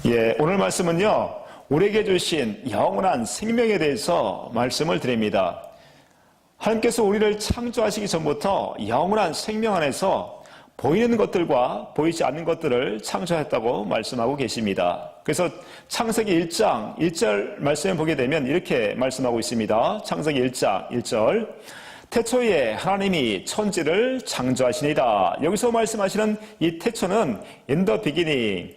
오늘 말씀은요, 우리에게 주신 영원한 생명에 대해서 말씀을 드립니다. 하나님께서 우리를 창조하시기 전부터 영원한 생명 안에서 보이는 것들과 보이지 않는 것들을 창조했다고 말씀하고 계십니다. 그래서 창세기 1장 1절 말씀을 보게 되면 이렇게 말씀하고 있습니다. 창세기 1장 1절 태초에 하나님이 천지를 창조하시니라. 여기서 말씀하시는 이 태초는 in the beginning,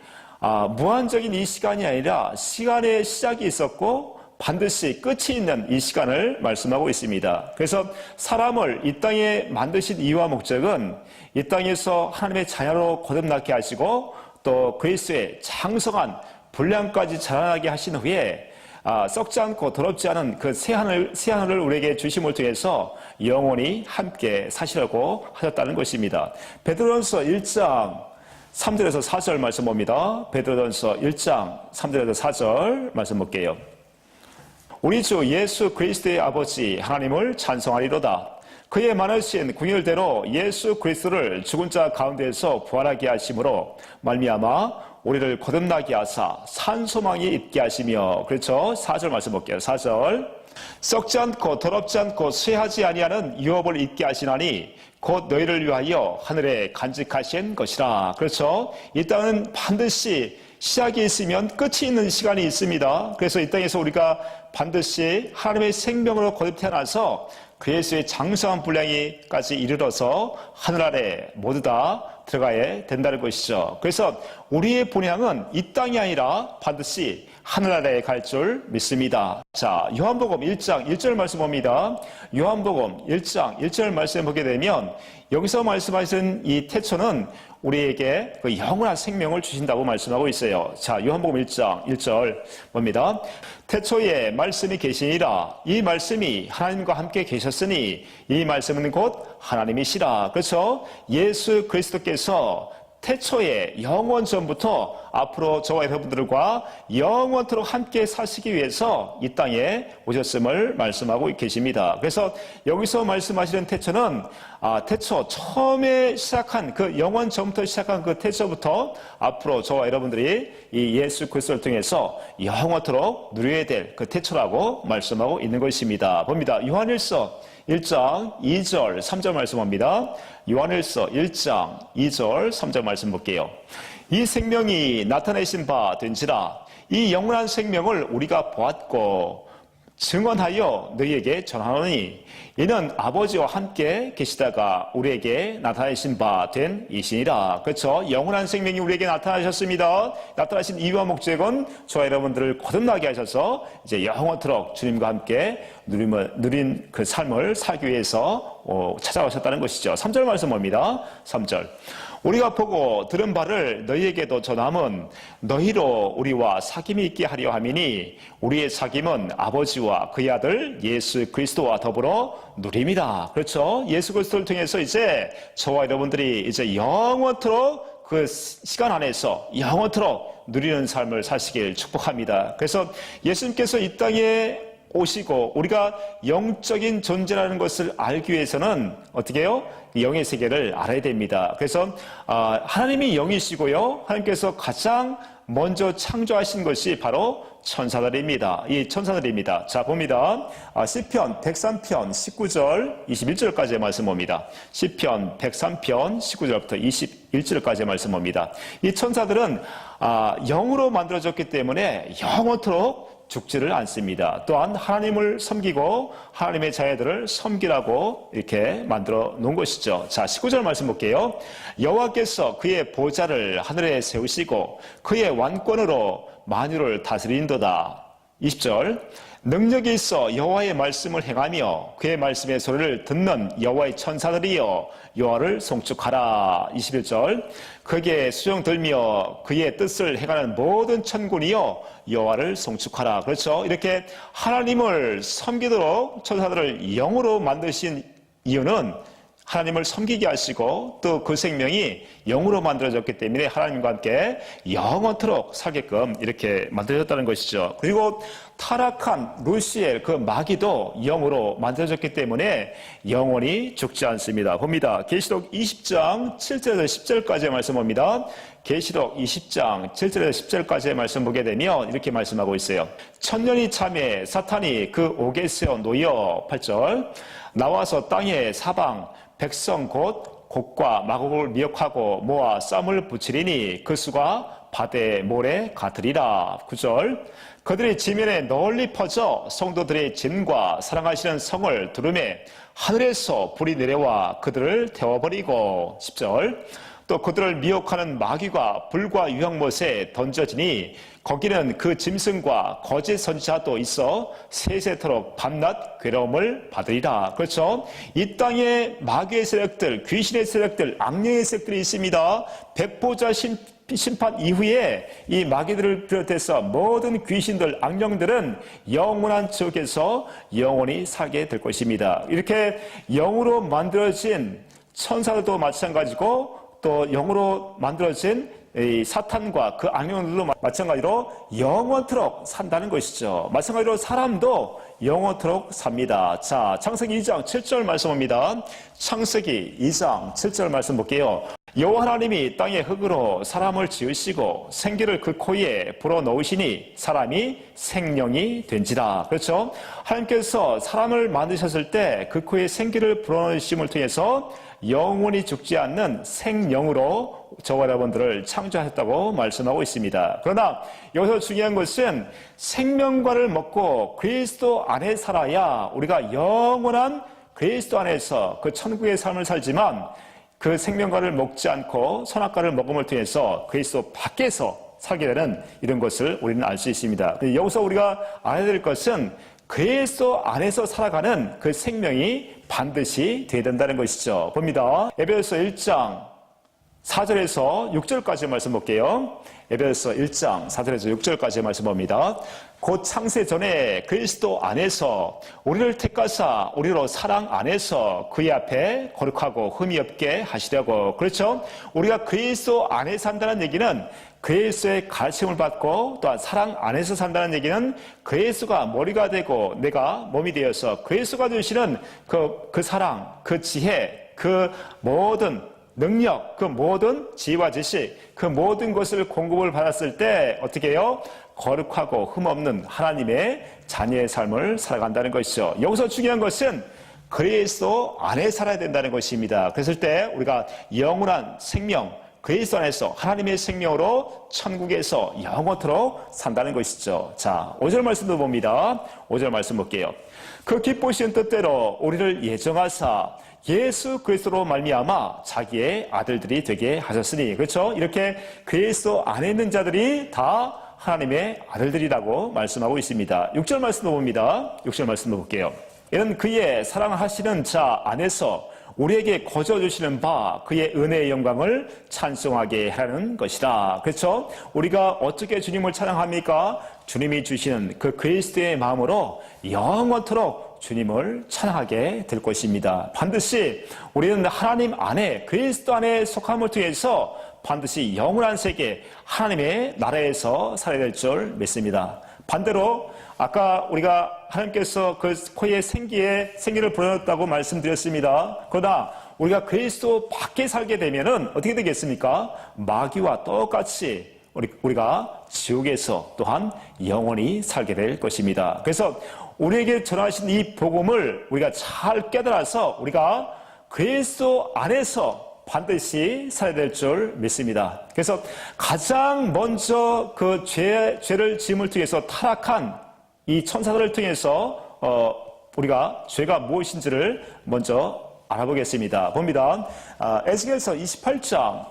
무한적인 이 시간이 아니라 시간의 시작이 있었고 반드시 끝이 있는 이 시간을 말씀하고 있습니다. 그래서 사람을 이 땅에 만드신 이유와 목적은 이 땅에서 하나님의 자녀로 거듭나게 하시고 또 그리스도의 장성한 분량까지 자라나게 하신 후에 썩지 않고 더럽지 않은 그 새하늘을 우리에게 주심을 통해서 영원히 함께 사시라고 하셨다는 것입니다. 베드로전서 1장 3절에서 4절 말씀 봅니다. 베드로전서 1장 3절에서 4절 말씀 볼게요. 우리 주 예수 그리스도의 아버지 하나님을 찬송하리로다. 그의 많으신 궁율대로 예수 그리스도를 죽은 자 가운데에서 부활하게 하심으로 말미암아 우리를 거듭나게 하사 산 소망이 있게 하시며, 그렇죠? 4절 말씀 볼게요. 4절 썩지 않고 더럽지 않고 쇠하지 아니하는 유업을 있게 하시나니 곧 너희를 위하여 하늘에 간직하신 것이라. 그렇죠? 이 땅은 반드시 시작이 있으면 끝이 있는 시간이 있습니다. 그래서 이 땅에서 우리가 반드시 하나님의 생명으로 거듭 태어나서 그리스도의 장성한 분량이까지 이르러서 하늘 아래 모두 다 들어가야 된다는 것이죠. 그래서 우리의 본향은 이 땅이 아니라 반드시 하늘 아래에 갈 줄 믿습니다. 자, 요한복음 1장 1절 말씀 봅니다. 요한복음 1장 1절 말씀 보게 되면 여기서 말씀하신 이 태초는 우리에게 그 영원한 생명을 주신다고 말씀하고 있어요. 자, 요한복음 1장 1절 봅니다. 태초에 말씀이 계시니라. 이 말씀이 하나님과 함께 계셨으니 이 말씀은 곧 하나님이시라. 그렇죠? 예수 그리스도께서 태초에 영원 전부터 앞으로 저와 여러분들과 영원토록 함께 사시기 위해서 이 땅에 오셨음을 말씀하고 계십니다. 그래서 여기서 말씀하시는 태초는 태초 처음에 시작한 그 영원 전부터 시작한 그 태초부터 앞으로 저와 여러분들이 이 예수 그리스도를 통해서 영원토록 누려야 될 그 태초라고 말씀하고 있는 것입니다. 봅니다. 요한일서 1장 2절 3절 말씀합니다. 요한일서 1장 2절 3절 말씀 볼게요. 이 생명이 나타내신 바 된지라. 이 영원한 생명을 우리가 보았고 증언하여 너희에게 전하노니 이는 아버지와 함께 계시다가 우리에게 나타내신 바 된 이시니라. 그렇죠? 영원한 생명이 우리에게 나타나셨습니다. 나타나신 이유와 목적은 저와 여러분들을 거듭나게 하셔서 이제 영원토록 주님과 함께 누린 그 삶을 살기 위해서 찾아오셨다는 것이죠. 3절 말씀 봅니다. 3절 우리가 보고 들은 바를 너희에게도 전함은 너희로 우리와 사귐이 있게 하려 함이니 우리의 사귐은 아버지와 그의 아들 예수 그리스도와 더불어 누림이다. 그렇죠? 예수 그리스도를 통해서 이제 저와 여러분들이 이제 영원토록 그 시간 안에서 영원토록 누리는 삶을 사시길 축복합니다. 그래서 예수님께서 이 땅에 오시고 우리가 영적인 존재라는 것을 알기 위해서는 어떻게 해요? 영의 세계를 알아야 됩니다. 그래서 하나님이 영이시고요. 하나님께서 가장 먼저 창조하신 것이 바로 천사들입니다. 이 천사들입니다. 자, 봅니다. 시편 103편 19절 21절까지의 말씀 봅니다. 시편 103편 19절부터 21절까지의 말씀 봅니다. 이 천사들은 영으로 만들어졌기 때문에 영원토록 죽지를 않습니다. 또한 하나님을 섬기고 하나님의 자녀들을 섬기라고 이렇게 만들어 놓은 것이죠. 자, 19절 말씀 볼게요. 여호와께서 그의 보좌를 하늘에 세우시고 그의 왕권으로 만유를 다스린도다. 20절 능력이 있어 여호와의 말씀을 행하며 그의 말씀의 소리를 듣는 여호와의 천사들이여 여호와를 송축하라. 21절 그에게 수종 들며 그의 뜻을 행하는 모든 천군이여 여호와를 송축하라. 그렇죠? 이렇게 하나님을 섬기도록 천사들을 영으로 만드신 이유는 하나님을 섬기게 하시고 또 그 생명이 영으로 만들어졌기 때문에 하나님과 함께 영원토록 살게끔 이렇게 만들어졌다는 것이죠. 그리고 타락한 루시엘 그 마귀도 영으로 만들어졌기 때문에 영원히 죽지 않습니다. 봅니다. 계시록 20장 7절에서 10절까지의 말씀 봅니다. 계시록 20장 7절에서 10절까지의 말씀 보게 되면 이렇게 말씀하고 있어요. 천년이 참에 사탄이 그 옥에서 놓여 8절 나와서 땅의 사방 백성 곧 곡과 마곡을 미혹하고 모아 쌈을 붙이리니 그 수가 바다의 모래 같으리라. 9절 그들이 지면에 널리 퍼져 성도들의 진과 사랑하시는 성을 두루매 하늘에서 불이 내려와 그들을 태워버리고 10절 또 그들을 미혹하는 마귀가 불과 유황못에 던져지니 거기는 그 짐승과 거짓 선지자도 있어 세세토록 밤낮 괴로움을 받으리라. 그렇죠? 이 땅에 마귀의 세력들, 귀신의 세력들, 악령의 세력들이 있습니다. 백보자 심판 이후에 이 마귀들을 비롯해서 모든 귀신들, 악령들은 영원한 지옥에서 영원히 살게 될 것입니다. 이렇게 영으로 만들어진 천사들도 마찬가지고 또 영으로 만들어진 이 사탄과 그 악령들도 마찬가지로 영원토록 산다는 것이죠. 마찬가지로 사람도 영원토록 삽니다. 자, 창세기 2장 7절 말씀입니다. 창세기 2장 7절 말씀 볼게요. 여호와 하나님이 땅의 흙으로 사람을 지으시고 생기를 그 코에 불어넣으시니 사람이 생명이 된지라. 그렇죠? 하나님께서 사람을 만드셨을 때 그 코에 생기를 불어넣으심을 통해서 영원히 죽지 않는 생명으로 저와 여러분들을 창조하셨다고 말씀하고 있습니다. 그러나 여기서 중요한 것은 생명과를 먹고 그리스도 안에 살아야 우리가 영원한 그리스도 안에서 그 천국의 삶을 살지만 그 생명과를 먹지 않고 선악과를 먹음을 통해서 그리스도 밖에서 살게 되는 이런 것을 우리는 알 수 있습니다. 여기서 우리가 알아야 될 것은 그리스도 안에서 살아가는 그 생명이 반드시 되어야 된다는 것이죠. 봅니다. 에베소서 1장 4절에서 6절까지 말씀 볼게요. 에베소서 1장 4절에서 6절까지 말씀 봅니다. 곧 창세 전에 그리스도 안에서 우리를 택하사 우리로 사랑 안에서 그의 앞에 거룩하고 흠이 없게 하시려고. 그렇죠? 우리가 그리스도 안에 산다는 얘기는 그리스도의 가르침을 받고 또한 사랑 안에서 산다는 얘기는 그리스도가 머리가 되고 내가 몸이 되어서 그리스도가 주시는 그 사랑, 그 지혜, 그 모든 능력, 그 모든 지혜와 지식, 그 모든 것을 공급을 받았을 때 어떻게 해요? 거룩하고 흠없는 하나님의 자녀의 삶을 살아간다는 것이죠. 여기서 중요한 것은 그리스도 안에 살아야 된다는 것입니다. 그랬을 때 우리가 영원한 생명, 그리스도 안에서 하나님의 생명으로 천국에서 영원토록 산다는 것이죠. 자, 5절 말씀도 봅니다. 5절 말씀 볼게요. 그 기쁘신 뜻대로 우리를 예정하사 예수 그리스도로 말미암아 자기의 아들들이 되게 하셨으니. 그렇죠? 이렇게 그리스도 안에 있는 자들이 다 하나님의 아들들이라고 말씀하고 있습니다. 6절 말씀도 봅니다. 6절 말씀도 볼게요. 이는 그의 사랑하시는 자 안에서 우리에게 거저주시는 바 그의 은혜의 영광을 찬송하게 하는 것이다. 그렇죠? 우리가 어떻게 주님을 찬양합니까? 주님이 주시는 그 그리스도의 마음으로 영원토록 주님을 찬양하게 될 것입니다. 반드시 우리는 하나님 안에 그리스도 안에 속함을 통해서 반드시 영원한 세계 하나님의 나라에서 살아야 될 줄 믿습니다. 반대로 아까 우리가 하나님께서 그 코에 생기를 불어넣었다고 말씀드렸습니다. 그러나 우리가 그리스도 밖에 살게 되면은 어떻게 되겠습니까? 마귀와 똑같이 우리가 지옥에서 또한 영원히 살게 될 것입니다. 그래서 우리에게 전하신 이 복음을 우리가 잘 깨달아서 우리가 그리스도 안에서 반드시 살아야 될 줄 믿습니다. 그래서 가장 먼저 그 죄를 지음을 통해서 타락한 이 천사들을 통해서 우리가 죄가 무엇인지를 먼저 알아보겠습니다. 봅니다. 에스겔서 28장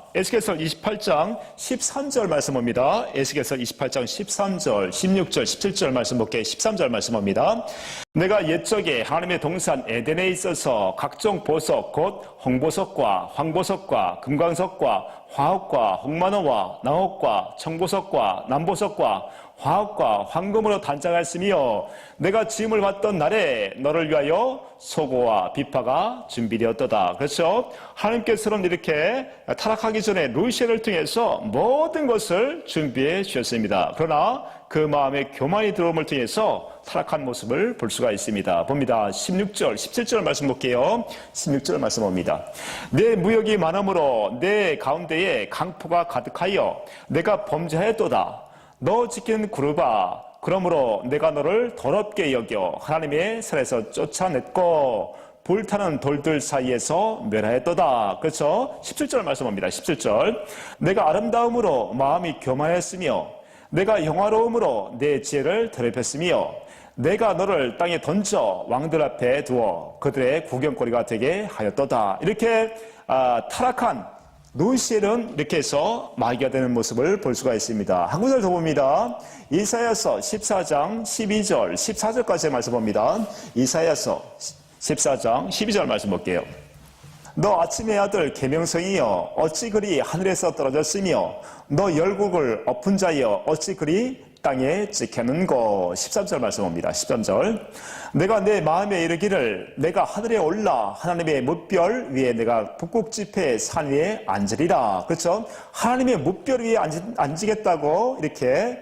13절 말씀 봅니다. 에스겔서 28장 13절, 16절, 17절 말씀 볼게요. 13절 말씀 봅니다. 내가 옛적에 하나님의 동산 에덴에 있어서 각종 보석 곧 홍보석과 황보석과 금광석과 화옥과 홍만호와 나옥과 청보석과 남보석과 화옥과 황금으로 단장하였으며 내가 지음을 받던 날에 너를 위하여 소고와 비파가 준비되었도다. 그렇죠? 하나님께서는 이렇게 타락하기 전에 루시엘을 통해서 모든 것을 준비해 주셨습니다. 그러나 그 마음에 교만이 들어옴을 통해서 타락한 모습을 볼 수가 있습니다. 봅니다. 16절, 17절 말씀 볼게요. 16절 말씀 봅니다. 내 무역이 많으므로 내 가운데에 강포가 가득하여 내가 범죄하였도다. 너 지키는 그룹아, 그러므로 내가 너를 더럽게 여겨 하나님의 살에서 쫓아냈고 불타는 돌들 사이에서 멸하였도다. 그렇죠? 17절 말씀합니다. 17절. 내가 아름다움으로 마음이 교만했으며 내가 영화로움으로 내 지혜를 더럽혔으며 내가 너를 땅에 던져 왕들 앞에 두어 그들의 구경거리가 되게 하였도다. 이렇게 타락한 루시엘은 이렇게 해서 마귀가 되는 모습을 볼 수가 있습니다. 한 구절 더 봅니다. 이사야서 14장 12절 14절까지 말씀 봅니다. 이사야서 14장 12절 말씀 볼게요. 너 아침의 아들 계명성이여 어찌 그리 하늘에서 떨어졌으며 너 열국을 엎은 자여 어찌 그리 땅에 찍혔는고. 13절 말씀 봅니다. 13절. 내가 내 마음에 이르기를 내가 하늘에 올라 하나님의 무별 위에 내가 북극지폐 산 위에 앉으리라. 그렇죠? 하나님의 무별 위에 앉으겠다고 이렇게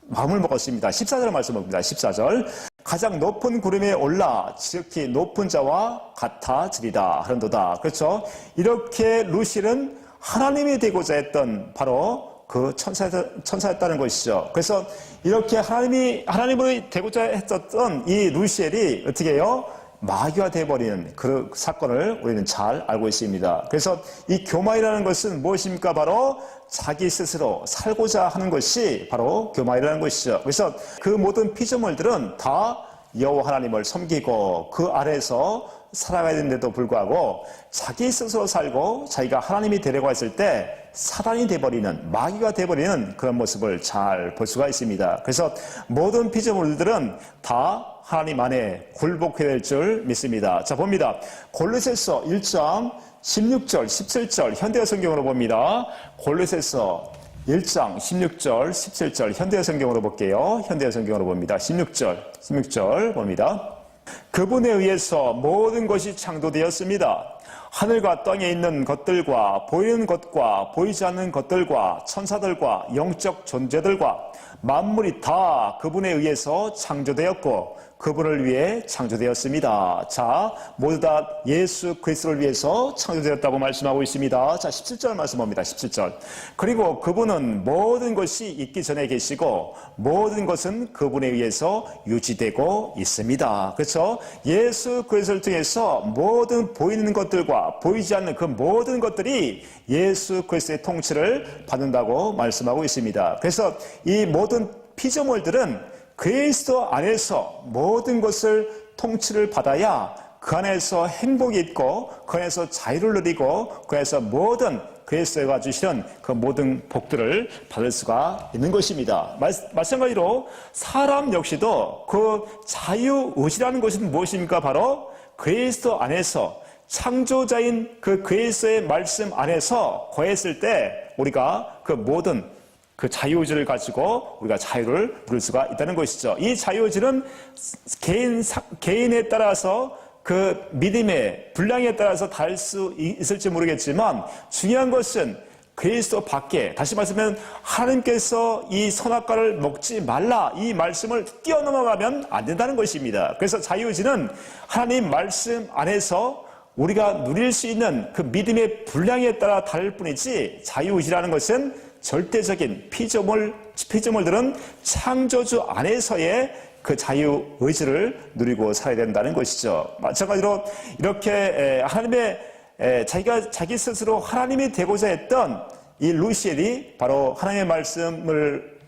마음을 먹었습니다. 14절 말씀 봅니다. 14절. 가장 높은 구름에 올라 지극히 높은 자와 같아지리라 하는도다. 그렇죠? 이렇게 루시엘은 하나님이 되고자 했던 바로 그 천사였다는 것이죠. 그래서 이렇게 하나님으로 되고자 했었던 이 루시엘이 어떻게 해요? 마귀가 되어버리는 그 사건을 우리는 잘 알고 있습니다. 그래서 이 교만이라는 것은 무엇입니까? 바로 자기 스스로 살고자 하는 것이 바로 교만이라는 것이죠. 그래서 그 모든 피조물들은 다 여호와 하나님을 섬기고 그 아래에서 살아가야 되는데도 불구하고 자기 스스로 살고 자기가 하나님이 되려고 했을 때 사단이 되어버리는, 마귀가 되어버리는 그런 모습을 잘 볼 수가 있습니다. 그래서 모든 피조물들은 다 하나님 안에 굴복해야 될 줄 믿습니다. 자, 봅니다. 골로새서 1장 16절, 17절 현대어 성경으로 봅니다. 골로새서 1장 16절, 17절 현대어 성경으로 볼게요. 현대어 성경으로 봅니다. 16절 봅니다. 그분에 의해서 모든 것이 창조되었습니다. 하늘과 땅에 있는 것들과 보이는 것과 보이지 않는 것들과 천사들과 영적 존재들과 만물이 다 그분에 의해서 창조되었고 그분을 위해 창조되었습니다. 자, 모두 다 예수 그리스도를 위해서 창조되었다고 말씀하고 있습니다. 자, 17절 말씀 봅니다. 17절. 그리고 그분은 모든 것이 있기 전에 계시고 모든 것은 그분에 의해서 유지되고 있습니다. 그렇죠? 예수 그리스도를 통해서 모든 보이는 것들과 보이지 않는 그 모든 것들이 예수 그리스도의 통치를 받는다고 말씀하고 있습니다. 그래서 이 모든 피조물들은 그리스도 안에서 모든 것을 통치를 받아야 그 안에서 행복이 있고 그 안에서 자유를 누리고 그 안에서 모든 그리스도가 주시는 그 모든 복들을 받을 수가 있는 것입니다. 마찬가지로 사람 역시도 그 자유의지라는 것은 무엇입니까? 바로 그리스도 안에서 창조자인 그 그리스도의 말씀 안에서 거했을 때 우리가 그 모든 그 자유의지를 가지고 우리가 자유를 누릴 수가 있다는 것이죠. 이 자유의지는 개인에 따라서 그 믿음의 분량에 따라서 다를 수 있을지 모르겠지만 중요한 것은 그리스도 밖에, 다시 말하면 하나님께서 이 선악과를 먹지 말라 이 말씀을 뛰어넘어가면 안 된다는 것입니다. 그래서 자유의지는 하나님 말씀 안에서 우리가 누릴 수 있는 그 믿음의 분량에 따라 다를 뿐이지 자유의지라는 것은 절대적인 피조물들은 창조주 안에서의 그 자유의지를 누리고 살아야 된다는 것이죠. 마찬가지로 이렇게 자기가 자기 스스로 하나님이 되고자 했던 이 루시엘이 바로 하나님의 말씀을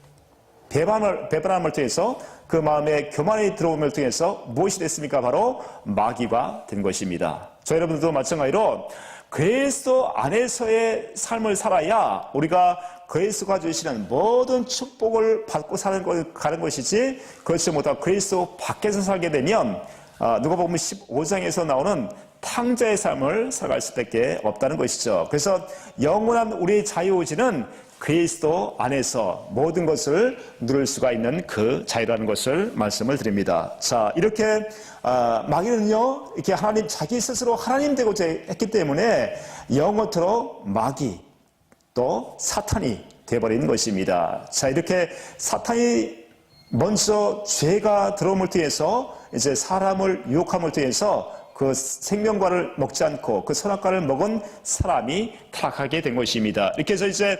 배반함을 통해서 그 마음에 교만이 들어옴을 통해서 무엇이 됐습니까? 바로 마귀가 된 것입니다. 저 여러분들도 마찬가지로 그리스도 안에서의 삶을 살아야 우리가 그리스도가 주시는 모든 축복을 받고 가는 것이지 그렇지 못하고 그리스도 밖에서 살게 되면 누가복음 15장에서 나오는 탕자의 삶을 살아갈 수밖에 없다는 것이죠. 그래서 영원한 우리의 자유의지는 그리스도 안에서 모든 것을 누릴 수가 있는 그 자유라는 것을 말씀을 드립니다. 자, 이렇게 마귀는요, 이렇게 하나님 자기 스스로 하나님 되고자 했기 때문에 영원토록 마귀 또 사탄이 되어버리는 것입니다. 자, 이렇게 사탄이 먼저 죄가 들어옴을 통해서 이제 사람을 유혹함을 통해서 그 생명과를 먹지 않고 그 선악과를 먹은 사람이 타락하게 된 것입니다. 이렇게 해서 이제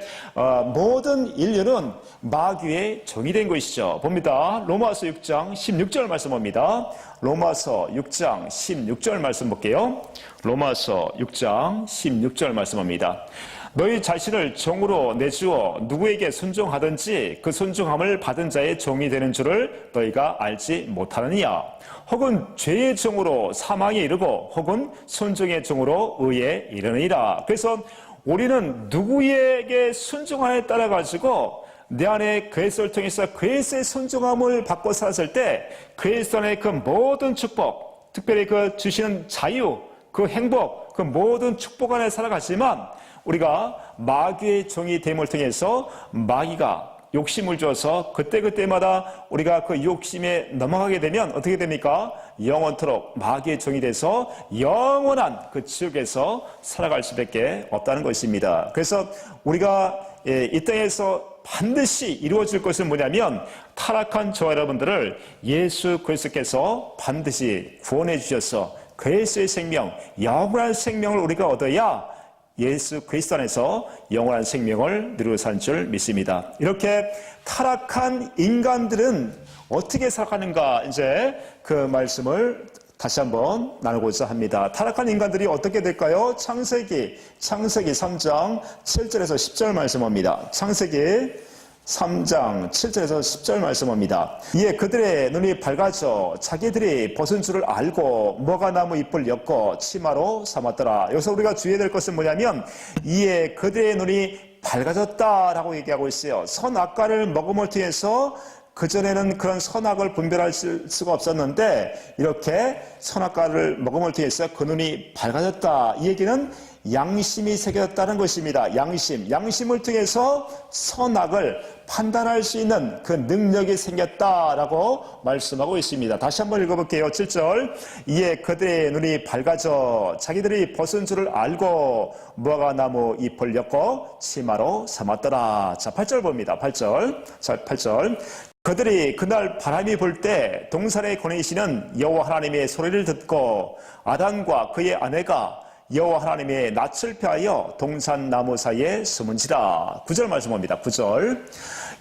모든 인류는 마귀의 종이 된 것이죠. 봅니다. 로마서 6장 16절 말씀 봅니다. 로마서 6장 16절 말씀 볼게요. 로마서 6장 16절 말씀합니다. 너희 자신을 종으로 내주어 누구에게 순종하든지 그 순종함을 받은 자의 종이 되는 줄을 너희가 알지 못하느냐. 혹은 죄의 종으로 사망에 이르고 혹은 순종의 종으로 의에 이르느니라. 그래서 우리는 누구에게 순종하에 따라 가지고 내 안에 그리스도를 통해서 그리스도의 순종함을 받고 살았을 때 그리스도 안에 그 모든 축복, 특별히 그 주시는 자유, 그 행복, 그 모든 축복 안에 살아가지만 우리가 마귀의 종이 됨을 통해서 마귀가 욕심을 줘서 그때그때마다 우리가 그 욕심에 넘어가게 되면 어떻게 됩니까? 영원토록 마귀의 종이 돼서 영원한 그 지옥에서 살아갈 수밖에 없다는 것입니다. 그래서 우리가 이 땅에서 반드시 이루어질 것은 뭐냐면 타락한 저와 여러분들을 예수 그리스도께서 반드시 구원해 주셔서 그리스도의 생명, 영원한 생명을 우리가 얻어야 예수 그리스도 안에서 영원한 생명을 누리고 사는 줄 믿습니다. 이렇게 타락한 인간들은 어떻게 살아가는가 이제 그 말씀을 다시 한번 나누고자 합니다. 타락한 인간들이 어떻게 될까요? 창세기 3장 7절에서 10절 말씀합니다. 창세기 3장 7절에서 10절 말씀합니다. 이에 그들의 눈이 밝아져 자기들이 벗은 줄을 알고 무화과 나무 잎을 엮어 치마로 삼았더라. 여기서 우리가 주의해야 될 것은 뭐냐면 이에 그들의 눈이 밝아졌다라고 얘기하고 있어요. 선악과를 먹음을 통해서 그전에는 그런 선악을 분별할 수가 없었는데 이렇게 선악과를 먹음을 통해서 그 눈이 밝아졌다. 이 얘기는 양심이 새겨졌다는 것입니다. 양심을 통해서 선악을 판단할 수 있는 그 능력이 생겼다라고 말씀하고 있습니다. 다시 한번 읽어볼게요. 7절. 이에 그들의 눈이 밝아져 자기들이 벗은 줄을 알고 무화과 나무 잎을 엮어 치마로 삼았더라. 자, 8절 봅니다. 8절. 자, 8절. 그들이 그날 바람이 불 때 동산에 거니시는 여호와 하나님의 소리를 듣고 아담과 그의 아내가 여호와 하나님의 낯을 피하여 동산 나무 사이에 숨은지라. 9절 말씀합니다. 9절.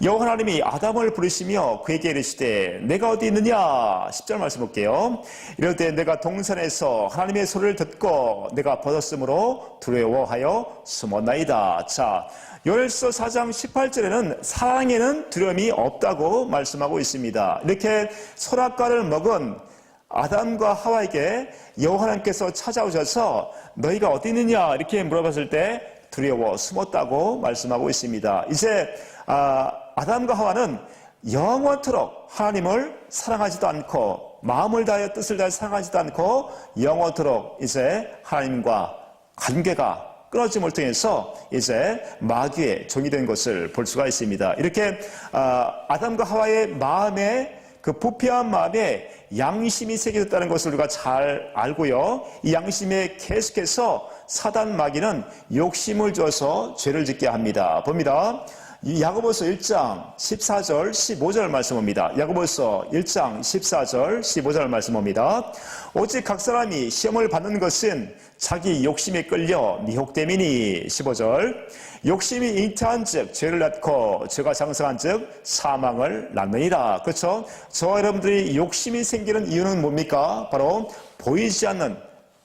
여호와 하나님이 아담을 부르시며 그에게 이르시되 내가 어디 있느냐. 10절 말씀 볼게요. 이럴 때 내가 동산에서 하나님의 소리를 듣고 내가 벗었으므로 두려워하여 숨었나이다. 자, 요엘서 4장 18절에는 사랑에는 두려움이 없다고 말씀하고 있습니다. 이렇게 선악과를 먹은 아담과 하와에게 여호와 하나님께서 찾아오셔서 너희가 어디 있느냐 이렇게 물어봤을 때 두려워 숨었다고 말씀하고 있습니다. 이제 아담과 하와는 영원토록 하나님을 사랑하지도 않고 마음을 다하여 뜻을 다하여 사랑하지도 않고 영원토록 이제 하나님과 관계가 끊어짐을 통해서 이제 마귀의 종이 된 것을 볼 수가 있습니다. 이렇게 아담과 하와의 마음에 그 부패한 마음에 양심이 새겨졌다는 것을 우리가 잘 알고요. 이 양심에 계속해서 사단 마귀는 욕심을 줘서 죄를 짓게 합니다. 봅니다. 야고보서 1장 14절 15절 말씀입니다. 야고보서 1장 14절 15절 말씀입니다. 오직 각 사람이 시험을 받는 것은 자기 욕심에 끌려 미혹됨이니. 15절. 욕심이 잉태한 즉 죄를 낳고 죄가 장성한 즉 사망을 낳느니라. 그렇죠? 저와 여러분들이 욕심이 생기는 이유는 뭡니까? 바로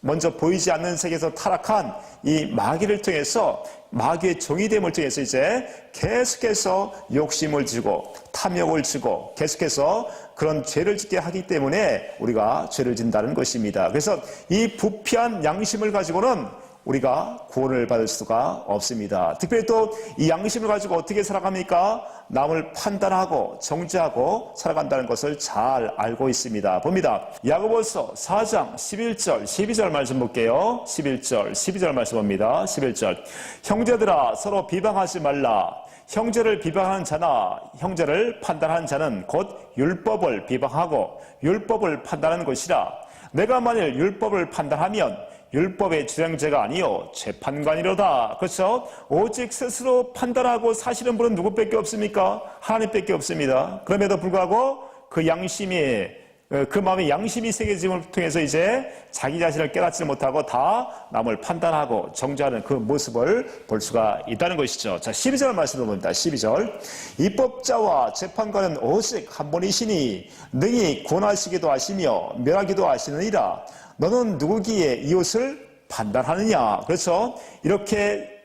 먼저 보이지 않는 세계에서 타락한 이 마귀를 통해서 마귀의 종이됨을 통해서 이제 계속해서 욕심을 지고 탐욕을 지고 계속해서 그런 죄를 짓게 하기 때문에 우리가 죄를 진다는 것입니다. 그래서 이 부패한 양심을 가지고는 우리가 구원을 받을 수가 없습니다. 특별히 또 이 양심을 가지고 어떻게 살아갑니까? 남을 판단하고 정죄하고 살아간다는 것을 잘 알고 있습니다. 봅니다. 야고보서 4장 11절 12절 말씀 볼게요. 11절 12절 말씀 봅니다. 11절. 형제들아 서로 비방하지 말라. 형제를 비방하는 자나 형제를 판단하는 자는 곧 율법을 비방하고 율법을 판단하는 것이라. 내가 만일 율법을 판단하면 율법의 주량제가 아니요 재판관이로다. 그렇죠? 오직 스스로 판단하고 사실은 분은 누구밖에 없습니까? 하나님밖에 없습니다. 그럼에도 불구하고 그 마음에 양심이 새겨짐을 통해서 이제 자기 자신을 깨닫지 못하고 다 남을 판단하고 정죄하는 그 모습을 볼 수가 있다는 것이죠. 자, 12절 말씀을 봅니다. 12절. 입법자와 재판관은 오직 한 분이시니 능히 구원하시기도 하시며 멸하기도 하시느니라. 너는 누구기에 이웃을 판단하느냐. 그래서 이렇게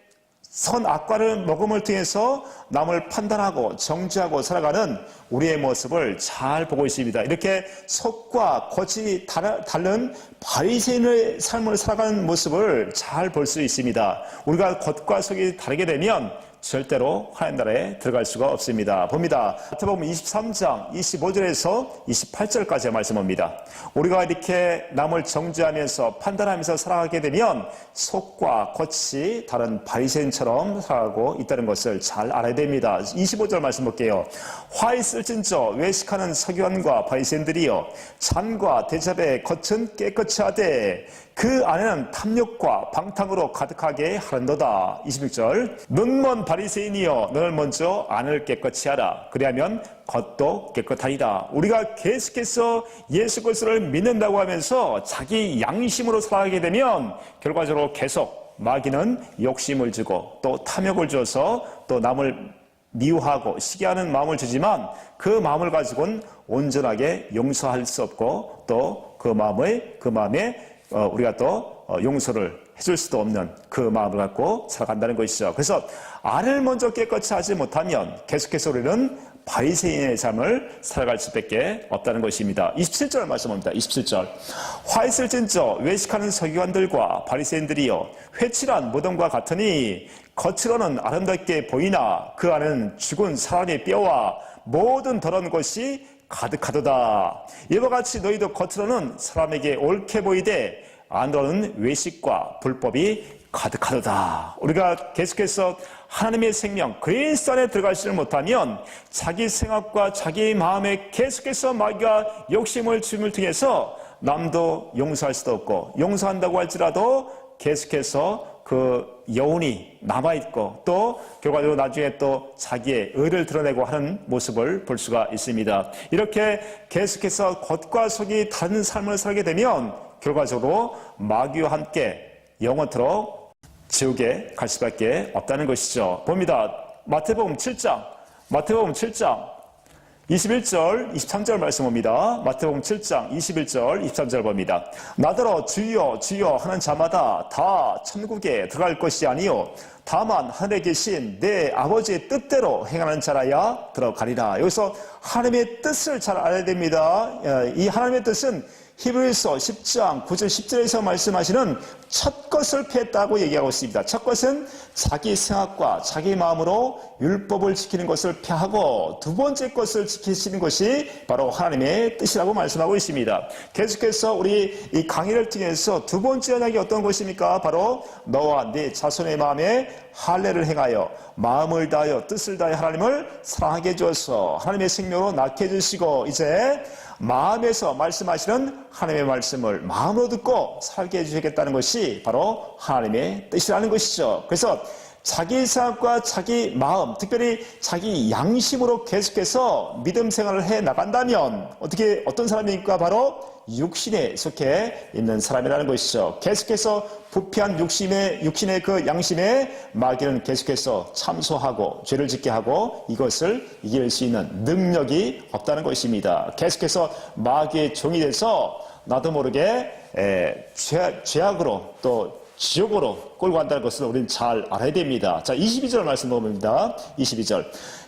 선악과를 먹음을 통해서 남을 판단하고 정죄하고 살아가는 우리의 모습을 잘 보고 있습니다. 이렇게 속과 겉이 다른 바리새인의 삶을 살아가는 모습을 잘 볼 수 있습니다. 우리가 겉과 속이 다르게 되면 절대로 하나님 나라에 들어갈 수가 없습니다. 봅니다. 마태복음 23장 25절에서 28절까지의 말씀입니다. 우리가 이렇게 남을 정죄하면서 판단하면서 살아가게 되면 속과 겉이 다른 바리새인처럼 살아가고 있다는 것을 잘 알아야 됩니다. 25절 말씀 볼게요. 화 있을진저 외식하는 서기관과 바리새인들이여 잔과 대접의 겉은 깨끗이 하되 그 안에는 탐욕과 방탕으로 가득하게 하는도다. 26절. 눈먼 바리새인이여 너를 먼저 안을 깨끗이 하라. 그리하면 겉도 깨끗하리라. 우리가 계속해서 예수 그리스도를 믿는다고 하면서 자기 양심으로 살아가게 되면 결과적으로 계속 마귀는 욕심을 주고 또 탐욕을 줘서 또 남을 미워하고 시기하는 마음을 주지만 그 마음을 가지고는 온전하게 용서할 수 없고 또 그 마음에 우리가 또 용서를 해줄 수도 없는 그 마음을 갖고 살아간다는 것이죠. 그래서 안을 먼저 깨끗이 하지 못하면 계속해서 우리는 바리새인의 삶을 살아갈 수밖에 없다는 것입니다. 27절 말씀합니다. 27절. 화 있을진저 외식하는 서기관들과 바리새인들이여 회칠한 무덤과 같으니 겉으로는 아름답게 보이나 그 안에는 죽은 사람의 뼈와 모든 더러운 것이 가득하도다. 이와 같이 너희도 겉으로는 사람에게 옳게 보이되 안으로는 외식과 불법이 가득하도다. 우리가 계속해서 하나님의 생명 그리스도 안에 들어가지를 못하면 자기 생각과 자기 마음에 계속해서 마귀가 욕심을 주임을 통해서 남도 용서할 수도 없고 용서한다고 할지라도 계속해서 그 여운이 남아있고 또 결과적으로 나중에 또 자기의 의를 드러내고 하는 모습을 볼 수가 있습니다. 이렇게 계속해서 겉과 속이 다른 삶을 살게 되면 결과적으로 마귀와 함께 영원토록 지옥에 갈 수밖에 없다는 것이죠. 봅니다. 마태복음 7장 21절, 23절 말씀입니다. 마태복음 7장 21절, 23절 봅니다. 나더러 주여 주여 하는 자마다 다 천국에 들어갈 것이 아니요 다만 하늘에 계신 내 아버지의 뜻대로 행하는 자라야 들어가리라. 여기서 하나님의 뜻을 잘 알아야 됩니다. 이 하나님의 뜻은 히브리서 10장 9절 10절에서 말씀하시는 첫 것을 피했다고 얘기하고 있습니다. 첫 것은 자기 생각과 자기 마음으로 율법을 지키는 것을 피하고 두 번째 것을 지키시는 것이 바로 하나님의 뜻이라고 말씀하고 있습니다. 계속해서 우리 이 강의를 통해서 두 번째 언약이 어떤 것입니까? 바로 너와 네 자손의 마음에 할례를 행하여 마음을 다하여 뜻을 다하여 하나님을 사랑하게 해주어서 하나님의 생명으로 낳게 해주시고 이제 마음에서 말씀하시는 하나님의 말씀을 마음으로 듣고 살게 해주시겠다는 것이 바로 하나님의 뜻이라는 것이죠. 그래서 자기 생각과 자기 마음, 특별히 자기 양심으로 계속해서 믿음 생활을 해 나간다면 어떤 사람입니까? 바로 육신에 속해 있는 사람이라는 것이죠. 계속해서 부패한 육신의 그 양심에 마귀는 계속해서 참소하고 죄를 짓게 하고 이것을 이길 수 있는 능력이 없다는 것입니다. 계속해서 마귀의 종이 돼서 나도 모르게 죄악으로 또 지옥으로 끌고 간다는 것을 우리는 잘 알아야 됩니다. 자, 22절 말씀 보입니다. 22절.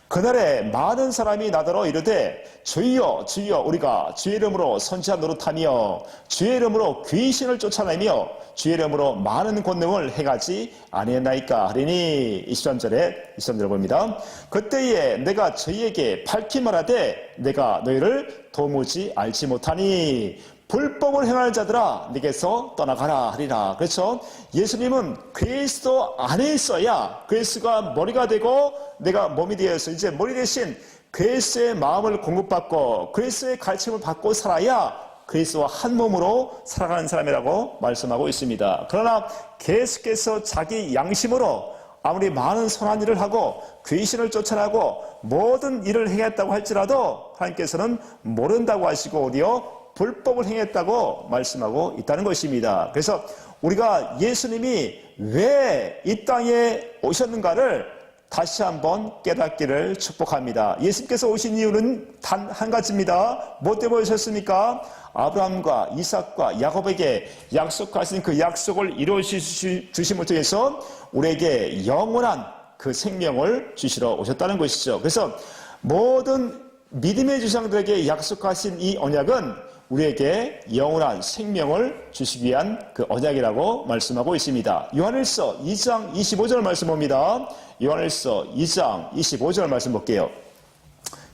그날에 많은 사람이 나더러 이르되 주여 주여 우리가 주의 이름으로 선지자 노릇하며 주의 이름으로 귀신을 쫓아내며 주의 이름으로 많은 권능을 행하지 아니했나이까 하리니. 23절을 봅니다. 그때에 내가 저희에게 밝히 말하되 내가 너희를 도무지 알지 못하니 불법을 행하는 자들아 네게서 떠나가라 하리라. 그렇죠? 예수님은 그리스도 안에 있어야 그리스도가 머리가 되고 내가 몸이 되어서 이제 머리 대신 그리스도의 마음을 공급받고 그리스도의 가르침을 받고 살아야 그리스도와 한 몸으로 살아가는 사람이라고 말씀하고 있습니다. 그러나 계속해서 자기 양심으로 아무리 많은 선한 일을 하고 귀신을 쫓아내고 모든 일을 행했다고 할지라도 하나님께서는 모른다고 하시고 오히려 불법을 행했다고 말씀하고 있다는 것입니다. 그래서 우리가 예수님이 왜 이 땅에 오셨는가를 다시 한번 깨닫기를 축복합니다. 예수님께서 오신 이유는 단 한 가지입니다. 뭐 때문에 오셨습니까? 아브라함과 이삭과 야곱에게 약속하신 그 약속을 이루어주심을 통해서 우리에게 영원한 그 생명을 주시러 오셨다는 것이죠. 그래서 모든 믿음의 조상들에게 약속하신 이 언약은 우리에게 영원한 생명을 주시기 위한 그 언약이라고 말씀하고 있습니다. 요한일서 2장 25절 말씀 봅니다. 요한일서 2장 25절 말씀 볼게요.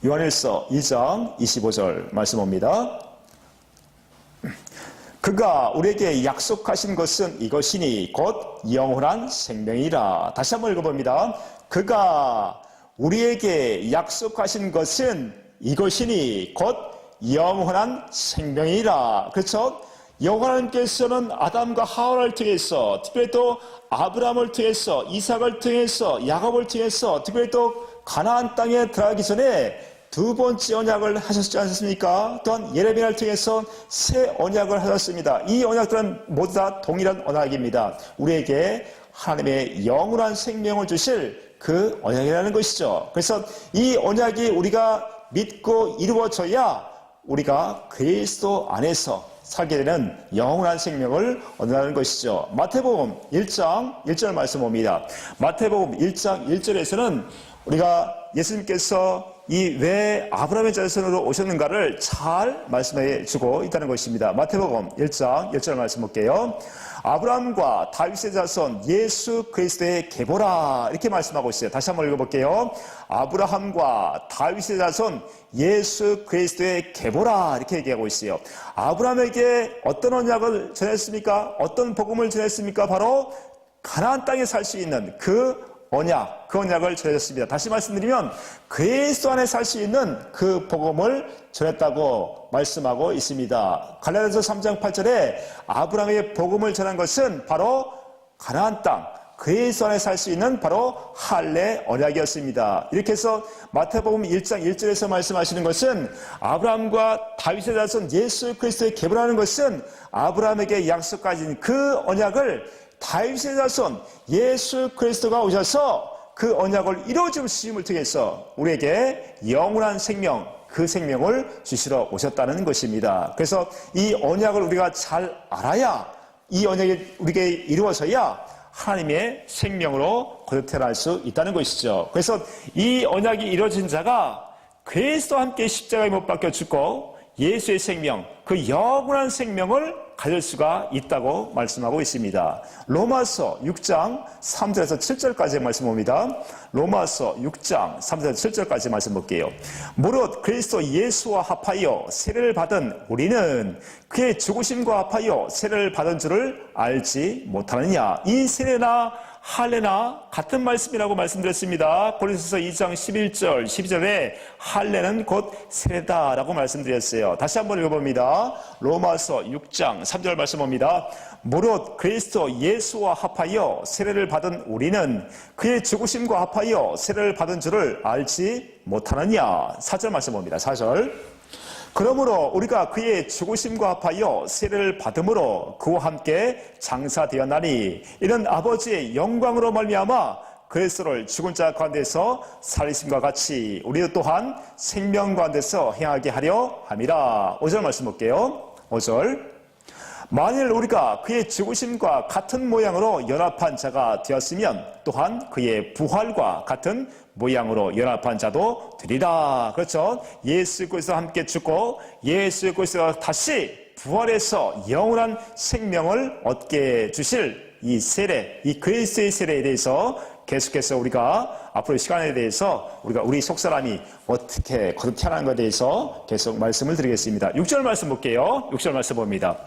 요한일서 2장 25절 말씀 봅니다. 그가 우리에게 약속하신 것은 이것이니 곧 영원한 생명이라. 다시 한번 읽어봅니다. 그가 우리에게 약속하신 것은 이것이니 곧 영원한 생명이라. 그렇죠? 여호와 하나님께서는 아담과 하와를 통해서 특별히 또 아브라함을 통해서 이삭을 통해서 야곱을 통해서 특별히 또 가나안 땅에 들어가기 전에 두 번째 언약을 하셨지 않습니까? 또한 예레미야를 통해서 새 언약을 하셨습니다. 이 언약들은 모두 다 동일한 언약입니다. 우리에게 하나님의 영원한 생명을 주실 그 언약이라는 것이죠. 그래서 이 언약이 우리가 믿고 이루어져야 우리가 그리스도 안에서 살게 되는 영원한 생명을 얻는다는 것이죠. 마태복음 1장 1절 말씀 봅니다. 마태복음 1장 1절에서는 우리가 예수님께서 이 왜 아브라함의 자손으로 오셨는가를 잘 말씀해 주고 있다는 것입니다. 마태복음 1장 1절 말씀 볼게요. 아브라함과 다윗의 자손 예수 그리스도의 계보라 이렇게 말씀하고 있어요. 다시 한번 읽어볼게요. 아브라함과 다윗의 자손 예수 그리스도의 계보라 이렇게 얘기하고 있어요. 아브라함에게 어떤 언약을 전했습니까? 어떤 복음을 전했습니까? 바로 가나안 땅에 살 수 있는 그 언약을 전했습니다. 다시 말씀드리면 그리스도 안에 살 수 있는 그 복음을 전했다고 말씀하고 있습니다. 갈라디아서 3장 8절에 아브라함의 복음을 전한 것은 바로 가나안 땅 그리스도 안에 살 수 있는 바로 할례 언약이었습니다. 이렇게 해서 마태복음 1장 1절에서 말씀하시는 것은 아브라함과 다윗의 자손 예수 그리스도의 계보라는 것은 아브라함에게 약속하신 그 언약을 다윗의 자손 예수 그리스도가 오셔서 그 언약을 이루어주심을 통해서 우리에게 영원한 생명, 그 생명을 주시러 오셨다는 것입니다. 그래서 이 언약을 우리가 잘 알아야 이 언약이 우리에게 이루어져야 하나님의 생명으로 거듭 태어날 수 있다는 것이죠. 그래서 이 언약이 이루어진 자가 그리스도와 함께 십자가에 못 박혀 죽고 예수의 생명, 그 영원한 생명을 가질 수가 있다고 말씀하고 있습니다. 로마서 6장 3절에서 7절까지 말씀 봅니다. 로마서 6장 3절에서 7절까지 말씀 볼게요. 무릇 그리스도 예수와 합하여 세례를 받은 우리는 그의 죽으심과 합하여 세례를 받은 줄을 알지 못하느냐. 이 세례나 할례나 같은 말씀이라고 말씀드렸습니다. 고린도서 2장 11절 12절에 할례는 곧 세례다라고 말씀드렸어요. 다시 한번 읽어봅니다. 로마서 6장 3절 말씀 봅니다. 무릇 그리스도 예수와 합하여 세례를 받은 우리는 그의 죽으심과 합하여 세례를 받은 줄을 알지 못하느냐. 4절 말씀 봅니다. 4절. 그러므로 우리가 그의 죽으심과 합하여 세례를 받음으로 그와 함께 장사되었나니 이는 아버지의 영광으로 말미암아 그리스도를 죽은 자 가운데서 살리심과 같이 우리도 또한 생명 가운데서 행하게 하려 함이라. 5절 말씀 볼게요. 5절. 만일 우리가 그의 죽으심과 같은 모양으로 연합한 자가 되었으면 또한 그의 부활과 같은 모양으로 연합한 자도 되리라. 그렇죠? 예수 그리스도와 함께 죽고 예수 그리스도가 다시 부활해서 영원한 생명을 얻게 주실 이 세례, 이 그리스도의 세례에 대해서 계속해서 우리가 앞으로 시간에 대해서 우리 속사람이 어떻게 거듭 태어나는 것에 대해서 계속 말씀을 드리겠습니다. 6절 말씀 볼게요. 6절 말씀 봅니다.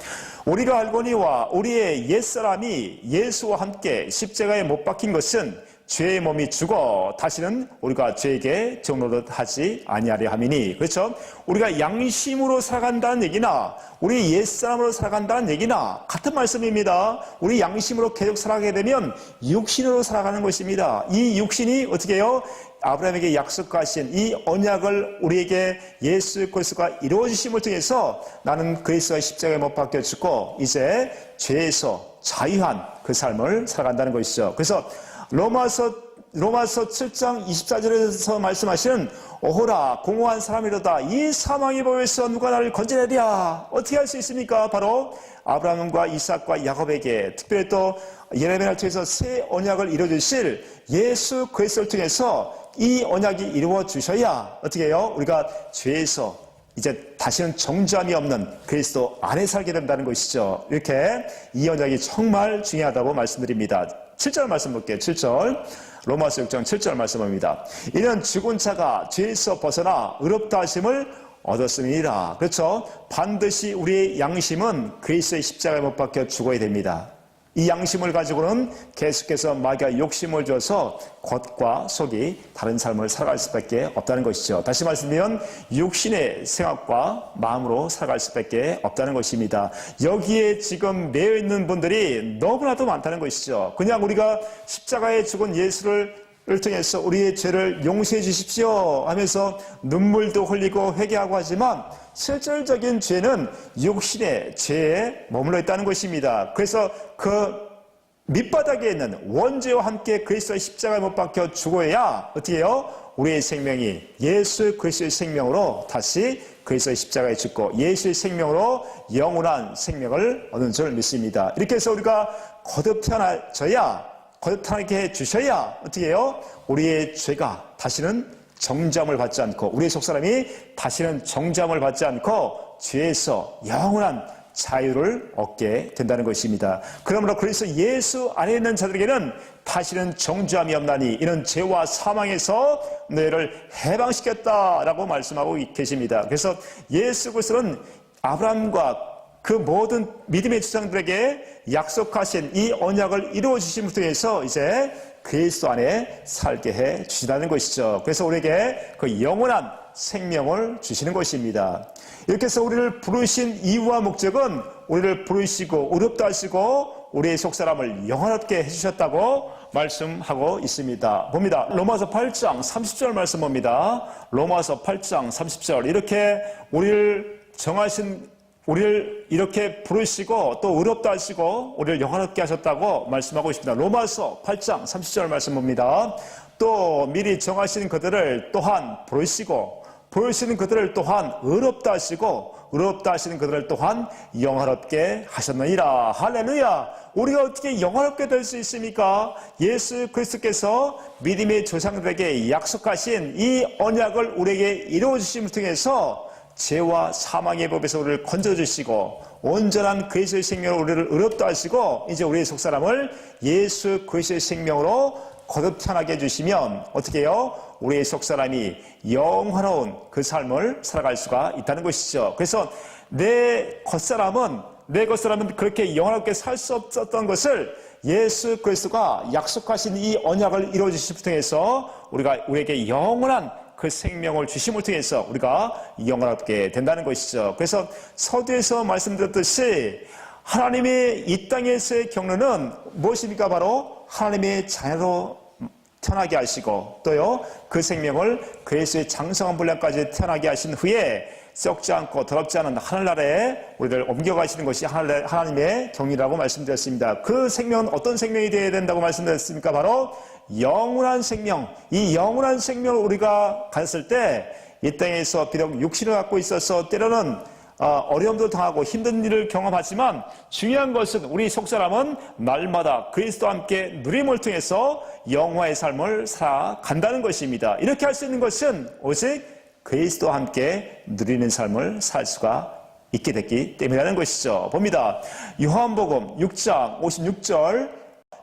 우리가 알거니와 우리의 옛사람이 예수와 함께 십자가에 못 박힌 것은 죄의 몸이 죽어 다시는 우리가 죄에게 종노릇하지 아니하려 함이니. 그렇죠? 우리가 양심으로 살아간다는 얘기나 우리 옛사람으로 살아간다는 얘기나 같은 말씀입니다. 우리 양심으로 계속 살아가게 되면 육신으로 살아가는 것입니다. 이 육신이 어떻게 해요? 아브라함에게 약속하신 이 언약을 우리에게 예수 그리스도가 이루어주심을 통해서 나는 그리스도의 십자가에 못 박혀 죽고 이제 죄에서 자유한 그 삶을 살아간다는 것이죠. 그래서 로마서 7장 24절에서 말씀하시는 오호라 공허한 사람이로다 이 사망의 법에서 누가 나를 건져내랴. 어떻게 할 수 있습니까? 바로 아브라함과 이삭과 야곱에게 특별히 또 예레미야를 통해서 새 언약을 이루어주실 예수 그리스도를 통해서 이 언약이 이루어 주셔야 어떻게 해요? 우리가 죄에서 이제 다시는 정죄함이 없는 그리스도 안에 살게 된다는 것이죠. 이렇게 이 언약이 정말 중요하다고 말씀드립니다. 7절 말씀 볼게요. 7절. 로마서 6장 7절 말씀입니다. 이는 죽은 자가 죄에서 벗어나 의롭다 하심을 얻었음이니라. 그렇죠? 반드시 우리의 양심은 그리스도의 십자가에 못 박혀 죽어야 됩니다. 이 양심을 가지고는 계속해서 마귀가 욕심을 줘서 겉과 속이 다른 삶을 살아갈 수밖에 없다는 것이죠. 다시 말씀드리면 육신의 생각과 마음으로 살아갈 수밖에 없다는 것입니다. 여기에 지금 매여 있는 분들이 너무나도 많다는 것이죠. 그냥 우리가 십자가에 죽은 예수를 통해서 우리의 죄를 용서해 주십시오 하면서 눈물도 흘리고 회개하고 하지만 실질적인 죄는 육신의 죄에 머물러 있다는 것입니다. 그래서 그 밑바닥에 있는 원죄와 함께 그리스도의 십자가에 못 박혀 죽어야 어떻게 해요? 우리의 생명이 예수 그리스도의 생명으로 다시 그리스도의 십자가에 죽고 예수의 생명으로 영원한 생명을 얻는 줄 믿습니다. 이렇게 해서 우리가 거듭 태어나게 해주셔야 어떻게 해요? 우리의 죄가 다시는 정죄함을 받지 않고 우리의 속사람이 다시는 정죄함을 받지 않고 죄에서 영원한 자유를 얻게 된다는 것입니다. 그러므로 그래서 예수 안에 있는 자들에게는 다시는 정죄함이 없나니 이는 죄와 사망에서 너희를 해방시켰다라고 말씀하고 계십니다. 그래서 예수 그리스도는 아브라함과 그 모든 믿음의 주장들에게 약속하신 이 언약을 이루어 주심을 통해서 이제 그리스도 안에 살게 해 주시다는 것이죠. 그래서 우리에게 그 영원한 생명을 주시는 것입니다. 이렇게 해서 우리를 부르신 이유와 목적은 우리를 부르시고 의롭다 하시고 우리의 속사람을 영원하게 해주셨다고 말씀하고 있습니다. 봅니다. 로마서 8장 30절 말씀 봅니다. 로마서 8장 30절 이렇게 우리를 이렇게 부르시고 또 의롭다 하시고 우리를 영원하게 하셨다고 말씀하고 있습니다. 로마서 8장 30절 말씀 봅니다. 또 미리 정하신 그들을 또한 부르시는 그들을 또한 의롭다 하시고 의롭다 하시는 그들을 또한 영화롭게 하셨느니라. 할렐루야. 우리가 어떻게 영화롭게 될 수 있습니까? 예수 그리스도께서 믿음의 조상들에게 약속하신 이 언약을 우리에게 이루어주심을 통해서 죄와 사망의 법에서 우리를 건져주시고 온전한 그리스도의 생명으로 우리를 의롭다 하시고 이제 우리의 속사람을 예수 그리스도의 생명으로 거듭 태어나게 해주시면 어떻게 해요? 우리의 속사람이 영화로운 그 삶을 살아갈 수가 있다는 것이죠. 그래서 내 겉사람은 그렇게 영화롭게 살 수 없었던 것을 예수 그리스도가 약속하신 이 언약을 이루어주심을 통해서 우리에게 영원한 그 생명을 주심을 통해서 우리가 영원하게 된다는 것이죠. 그래서 서두에서 말씀드렸듯이 하나님의 이 땅에서의 경륜은 무엇입니까? 바로 하나님의 자녀로 태어나게 하시고 또요 그 생명을 그리스도의 장성한 분량까지 태어나게 하신 후에 썩지 않고 더럽지 않은 하늘나라에 우리를 옮겨가시는 것이 하나님의 경륜이라고 말씀드렸습니다. 그 생명은 어떤 생명이 되어야 된다고 말씀드렸습니까? 바로 영원한 생명. 이 영원한 생명을 우리가 가졌을 때 이 땅에서 비록 육신을 갖고 있어서 때로는 어려움도 당하고 힘든 일을 경험하지만 중요한 것은 우리 속사람은 날마다 그리스도와 함께 누림을 통해서 영화의 삶을 살아간다는 것입니다. 이렇게 할 수 있는 것은 오직 그리스도와 함께 누리는 삶을 살 수가 있게 됐기 때문이라는 것이죠. 봅니다. 요한복음 6장 56절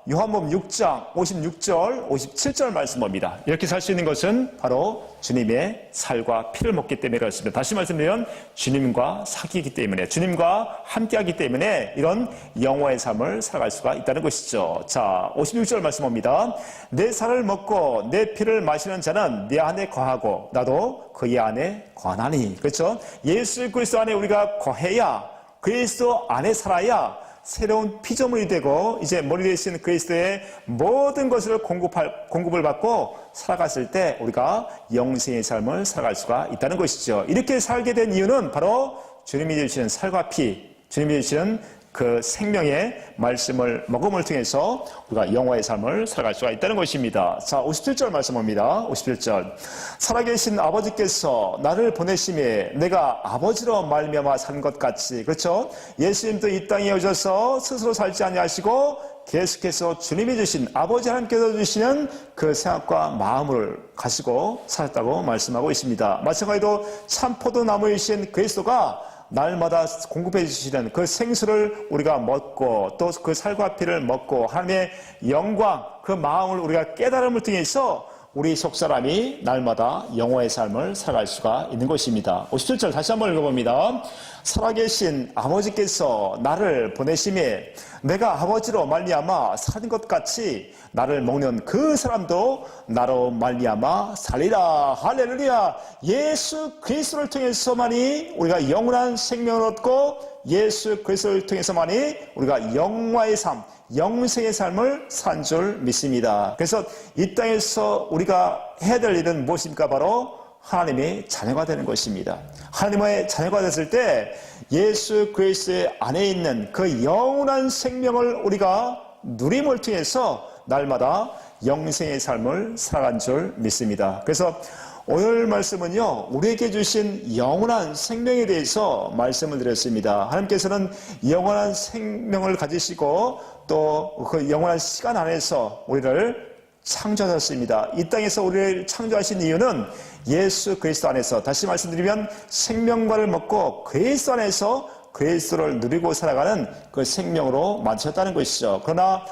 요한복음 6장 56절 57절 말씀 봅니다. 이렇게 살 수 있는 것은 바로 주님의 살과 피를 먹기 때문에 그렇습니다. 다시 말씀드리면 주님과 사귀기 때문에, 주님과 함께하기 때문에 이런 영화의 삶을 살아갈 수가 있다는 것이죠. 자, 56절 말씀 봅니다. 내 살을 먹고 내 피를 마시는 자는 내 안에 거하고 나도 그의 안에 거하나니. 그렇죠? 예수 그리스도 안에 우리가 거해야, 그리스도 안에 살아야 새로운 피조물이 되고 이제 머리 되신 그리스도의 모든 것을 공급을 받고 살아갔을 때 우리가 영생의 삶을 살아갈 수가 있다는 것이죠. 이렇게 살게 된 이유는 바로 주님이 주시는 살과 피, 주님이 주시는 그 생명의 말씀을 먹음을 통해서 우리가 영화의 삶을 살아갈 수가 있다는 것입니다. 자, 57절 말씀입니다. 57절. 살아계신 아버지께서 나를 보내심에 내가 아버지로 말미암아 산 것 같이, 그렇죠? 예수님도 이 땅에 오셔서 스스로 살지 아니하시고 계속해서 주님이 주신, 아버지 하나님께서 주시는 그 생각과 마음을 가지고 살았다고 말씀하고 있습니다. 마찬가지로 참 포도나무이신 그리스도가 날마다 공급해 주시는 그 생수를 우리가 먹고 또 그 살과 피를 먹고 하나님의 영광, 그 마음을 우리가 깨달음을 통해서 우리 속사람이 날마다 영화의 삶을 살아갈 수가 있는 것입니다. 57절 다시 한번 읽어봅니다. 살아계신 아버지께서 나를 보내심에 내가 아버지로 말미암아 사는 것 같이 나를 먹는 그 사람도 나로 말미암아 살리라. 할렐루야. 예수 그리스도를 통해서만이 우리가 영원한 생명을 얻고 예수 그리스도를 통해서만이 우리가 영화의 삶, 영생의 삶을 산 줄 믿습니다. 그래서 이 땅에서 우리가 해야 될 일은 무엇입니까? 바로 하나님의 자녀가 되는 것입니다. 하나님의 자녀가 됐을 때 예수 그리스도의 안에 있는 그 영원한 생명을 우리가 누림을 통해서 날마다 영생의 삶을 살아간 줄 믿습니다. 그래서 오늘 말씀은요, 우리에게 주신 영원한 생명에 대해서 말씀을 드렸습니다. 하나님께서는 영원한 생명을 가지시고 또 그 영원한 시간 안에서 우리를 창조하셨습니다. 이 땅에서 우리를 창조하신 이유는 예수 그리스도 안에서, 다시 말씀드리면 생명과를 먹고 그리스도 안에서 그리스도를 누리고 살아가는 그 생명으로 만드셨다는 것이죠. 그러나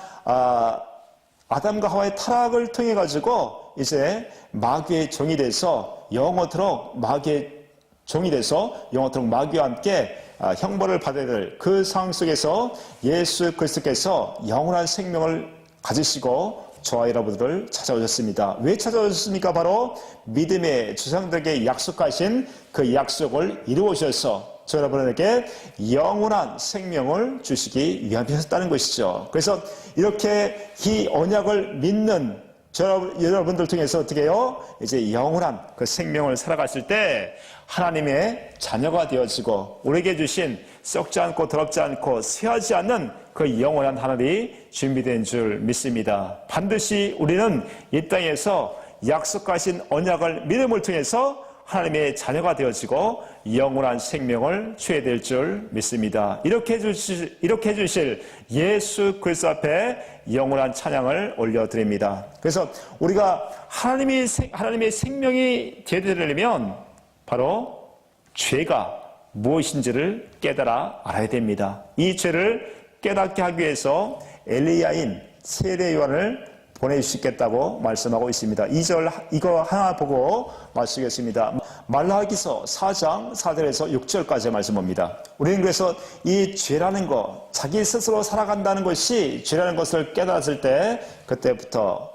아담과 하와의 타락을 통해 가지고 이제 마귀의 종이 돼서 영원토록 마귀와 함께 형벌을 받아야 될 그 상황 속에서 예수 그리스도께서 영원한 생명을 가지시고 저와 여러분들을 찾아오셨습니다. 왜 찾아오셨습니까? 바로 믿음의 조상들에게 약속하신 그 약속을 이루어주셔서 저 여러분에게 영원한 생명을 주시기 위함이셨다는 것이죠. 그래서 이렇게 이 언약을 믿는 여러분들 통해서 어떻게 해요? 이제 영원한 그 생명을 살아갔을 때 하나님의 자녀가 되어지고 우리에게 주신 썩지 않고 더럽지 않고 쇠하지 않는 그 영원한 하늘이 준비된 줄 믿습니다. 반드시 우리는 이 땅에서 약속하신 언약을 믿음을 통해서 하나님의 자녀가 되어지고 영원한 생명을 취해야 될 줄 믿습니다. 이렇게 해주실 예수 그리스도 앞에 영원한 찬양을 올려드립니다. 그래서 우리가 하나님의 생명이 되려면 바로 죄가 무엇인지를 깨달아 알아야 됩니다. 이 죄를 깨닫게 하기 위해서 엘리야인 세례 요한을 보내주시겠다고 말씀하고 있습니다. 2절 이거 하나 보고 말씀하겠습니다. 말라기서 4장 4절에서 6절까지 말씀합니다. 우리는 그래서 이 죄라는 것, 자기 스스로 살아간다는 것이 죄라는 것을 깨달았을 때 그때부터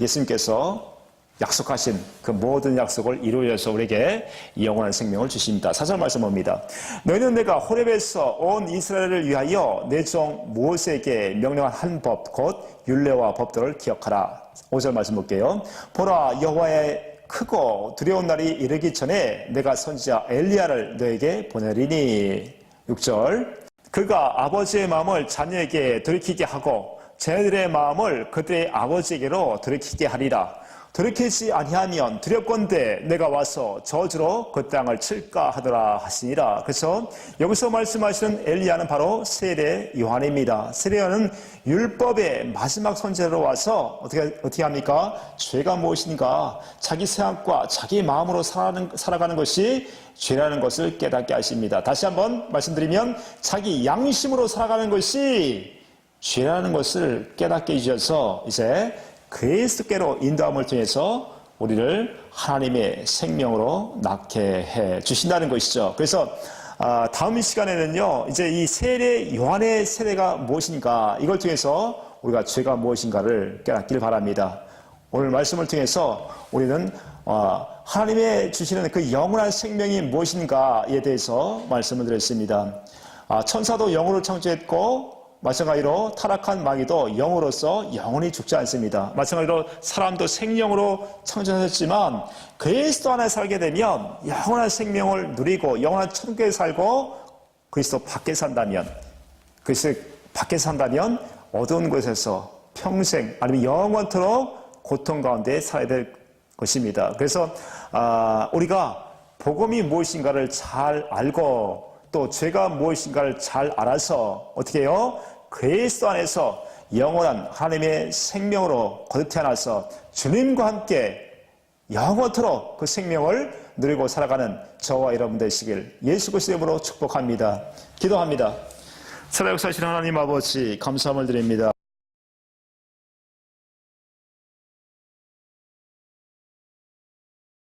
예수님께서 약속하신 그 모든 약속을 이루어서 우리에게 영원한 생명을 주십니다. 4절 말씀합니다. 너희는 내가 호렙에서 온 이스라엘을 위하여 내 종 모세에게 명령한 한 법 곧 율례와 법도를 기억하라. 5절 말씀 볼게요. 보라, 여호와의 크고 두려운 날이 이르기 전에 내가 선지자 엘리야를 너에게 보내리니. 6절 그가 아버지의 마음을 자녀에게 돌이키게 하고 자녀들의 마음을 그들의 아버지에게로 돌이키게 하리라. 돌이키지 아니하면 두렵건대 내가 와서 저주로 그 땅을 칠까 하더라 하시니라. 그래서 여기서 말씀하시는 엘리야는 바로 세례 요한입니다. 세례 요한은 율법의 마지막 선지자로 와서 어떻게 합니까? 죄가 무엇인가? 자기 생각과 자기 마음으로 살아가는 것이 죄라는 것을 깨닫게 하십니다. 다시 한번 말씀드리면 자기 양심으로 살아가는 것이 죄라는 것을 깨닫게 해주셔서 이제 그리스도께로 인도함을 통해서 우리를 하나님의 생명으로 낳게 해 주신다는 것이죠. 그래서 다음 시간에는요, 이제 이 세례 요한의 세례가 무엇인가, 이걸 통해서 우리가 죄가 무엇인가를 깨닫길 바랍니다. 오늘 말씀을 통해서 우리는 하나님의 주시는 그 영원한 생명이 무엇인가에 대해서 말씀을 드렸습니다. 천사도 영으로 창조했고 마찬가지로 타락한 마귀도 영으로서 영원히 죽지 않습니다. 마찬가지로 사람도 생명으로 창조하셨지만 그리스도 안에 살게 되면 영원한 생명을 누리고 영원한 천국에 살고 그리스도 밖에 산다면, 그리스도 밖에 산다면 어두운 곳에서 평생 아니면 영원토록 고통 가운데 살아야 될 것입니다. 그래서 우리가 복음이 무엇인가를 잘 알고 또 죄가 무엇인가를 잘 알아서 어떻게 해요? 그리스도 안에서 영원한 하나님의 생명으로 거듭 태어나서 주님과 함께 영원토록 그 생명을 누리고 살아가는 저와 여러분 되시길 예수 그리스도의 이름으로 축복합니다. 기도합니다. 살아역사하시는 하나님 아버지, 감사함을 드립니다.